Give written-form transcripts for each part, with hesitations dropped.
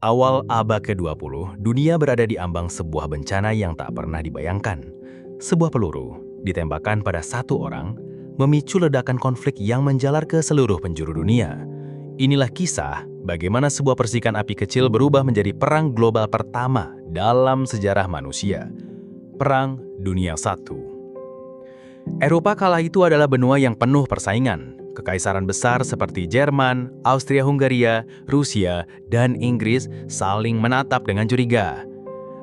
Awal abad ke-20, dunia berada di ambang sebuah bencana yang tak pernah dibayangkan. Sebuah peluru ditembakkan pada satu orang, memicu ledakan konflik yang menjalar ke seluruh penjuru dunia. Inilah kisah bagaimana sebuah percikan api kecil berubah menjadi perang global pertama dalam sejarah manusia. Perang Dunia I. Eropa kala itu adalah benua yang penuh persaingan. Kekaisaran besar seperti Jerman, Austria-Hungaria, Rusia, dan Inggris saling menatap dengan curiga.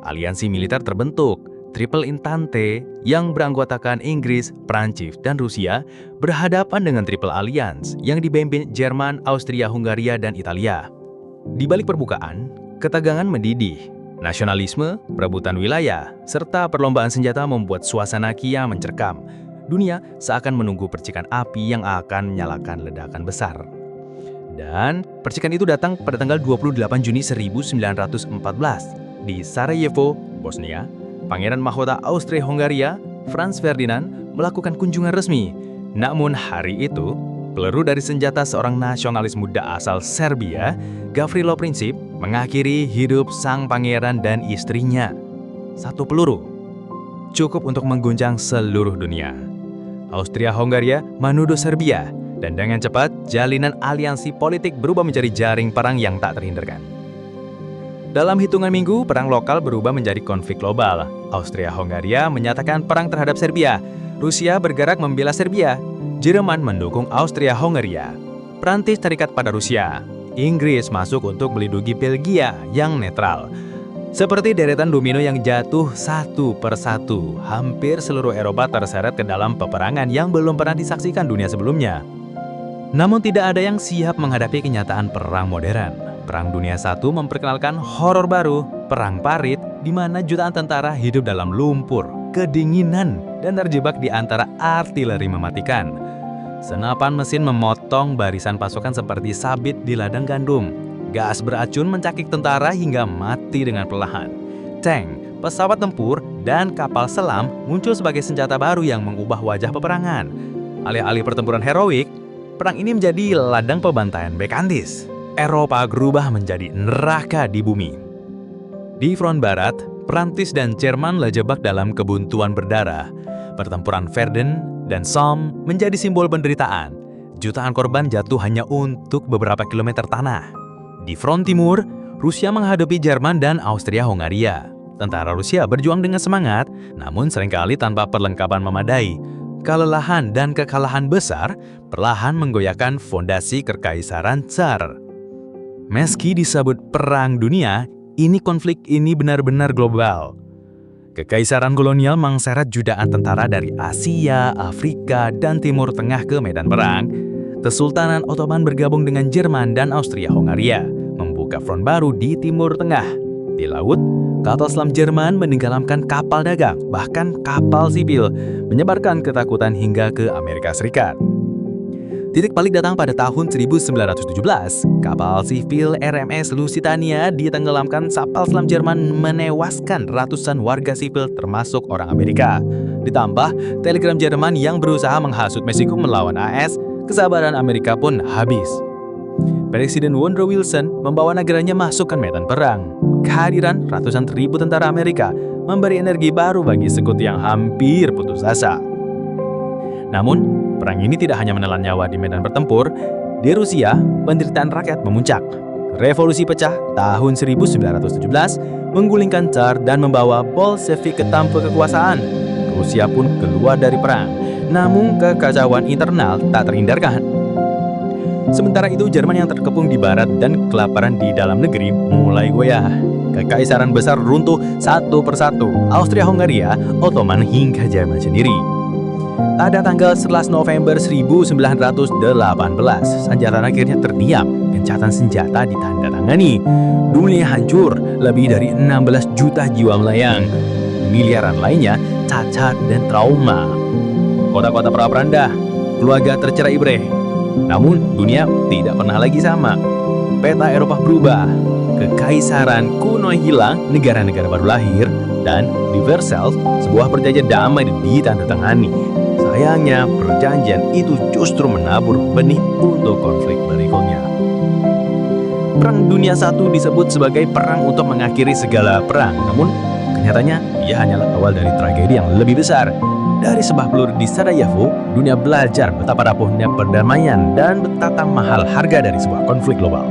Aliansi militer terbentuk, Triple Entente yang beranggotakan Inggris, Prancis, dan Rusia berhadapan dengan Triple Alliance yang dipimpin Jerman, Austria-Hungaria, dan Italia. Di balik permukaan, ketegangan mendidih. Nasionalisme, perebutan wilayah, serta perlombaan senjata membuat suasana kiam mencerkam. Dunia seakan menunggu percikan api yang akan menyalakan ledakan besar. Dan percikan itu datang pada tanggal 28 Juni 1914 di Sarajevo, Bosnia. Pangeran Mahkota Austria-Hungaria, Franz Ferdinand, melakukan kunjungan resmi. Namun hari itu, peluru dari senjata seorang nasionalis muda asal Serbia, Gavrilo Princip, mengakhiri hidup sang pangeran dan istrinya. Satu peluru cukup untuk mengguncang seluruh dunia. Austria-Hungaria menuduh Serbia, dan dengan cepat jalinan aliansi politik berubah menjadi jaring perang yang tak terhindarkan. Dalam hitungan minggu, perang lokal berubah menjadi konflik global. Austria-Hungaria menyatakan perang terhadap Serbia. Rusia bergerak membela Serbia. Jerman mendukung Austria-Hungaria. Prancis terikat pada Rusia. Inggris masuk untuk melindungi Belgia yang netral. Seperti deretan domino yang jatuh satu persatu, hampir seluruh Eropa terseret ke dalam peperangan yang belum pernah disaksikan dunia sebelumnya. Namun tidak ada yang siap menghadapi kenyataan perang modern. Perang Dunia I memperkenalkan horor baru, perang parit, di mana jutaan tentara hidup dalam lumpur, kedinginan, dan terjebak di antara artileri mematikan. Senapan mesin memotong barisan pasukan seperti sabit di ladang gandum. Gas beracun mencakik tentara hingga mati dengan perlahan. Tank, pesawat tempur, dan kapal selam muncul sebagai senjata baru yang mengubah wajah peperangan. Alih-alih pertempuran heroik, perang ini menjadi ladang pembantaian bekantis. Eropa berubah menjadi neraka di bumi. Di front barat, Prancis dan Jerman terjebak dalam kebuntuan berdarah. Pertempuran Verdun dan Somme menjadi simbol penderitaan. Jutaan korban jatuh hanya untuk beberapa kilometer tanah. Di front timur, Rusia menghadapi Jerman dan Austria-Hungaria. Tentara Rusia berjuang dengan semangat, namun seringkali tanpa perlengkapan memadai. Kelelahan dan kekalahan besar perlahan menggoyahkan fondasi kekaisaran Tsar. Meski disebut perang dunia, konflik ini benar-benar global. Kekaisaran kolonial mengseret jutaan tentara dari Asia, Afrika, dan Timur Tengah ke medan perang. Kesultanan Ottoman bergabung dengan Jerman dan Austria-Hungaria, membuka front baru di Timur Tengah. Di laut, kapal selam Jerman menenggelamkan kapal dagang, bahkan kapal sipil, menyebarkan ketakutan hingga ke Amerika Serikat. Titik balik datang pada tahun 1917, kapal sipil RMS Lusitania ditenggelamkan kapal selam Jerman, menewaskan ratusan warga sipil termasuk orang Amerika. Ditambah telegram Jerman yang berusaha menghasut Meksiko melawan AS, kesabaran Amerika pun habis. Presiden Woodrow Wilson membawa negaranya masuk ke medan perang. Kehadiran ratusan ribu tentara Amerika memberi energi baru bagi sekutu yang hampir putus asa. Namun, perang ini tidak hanya menelan nyawa di medan bertempur. Di Rusia, penderitaan rakyat memuncak. Revolusi pecah tahun 1917 menggulingkan Tsar dan membawa Bolshevik ke tampuk kekuasaan. Rusia pun keluar dari perang. Namun kekacauan internal tak terhindarkan. Sementara itu Jerman yang terkepung di barat dan kelaparan di dalam negeri mulai goyah. Kekaisaran besar runtuh satu persatu, Austria-Hungaria, Ottoman hingga Jerman sendiri. Pada tanggal 11 November 1918, senjata akhirnya terdiam, gencatan senjata ditandatangani. Dunia hancur, lebih dari 16 juta jiwa melayang. Miliaran lainnya cacat dan trauma. Kota-kota pra-peranda, keluarga tercerai-berai. Namun, dunia tidak pernah lagi sama. Peta Eropa berubah. Kekaisaran kuno hilang, negara-negara baru lahir, dan di Versailles, sebuah perjanjian damai ditandatangani. Sayangnya, perjanjian itu justru menabur benih untuk konflik berikutnya. Perang Dunia I disebut sebagai perang untuk mengakhiri segala perang. Namun, kenyataannya ia hanyalah awal dari tragedi yang lebih besar. Dari sebuah peluru di Sarajevo, dunia belajar betapa rapuhnya perdamaian dan betapa mahal harga dari sebuah konflik global.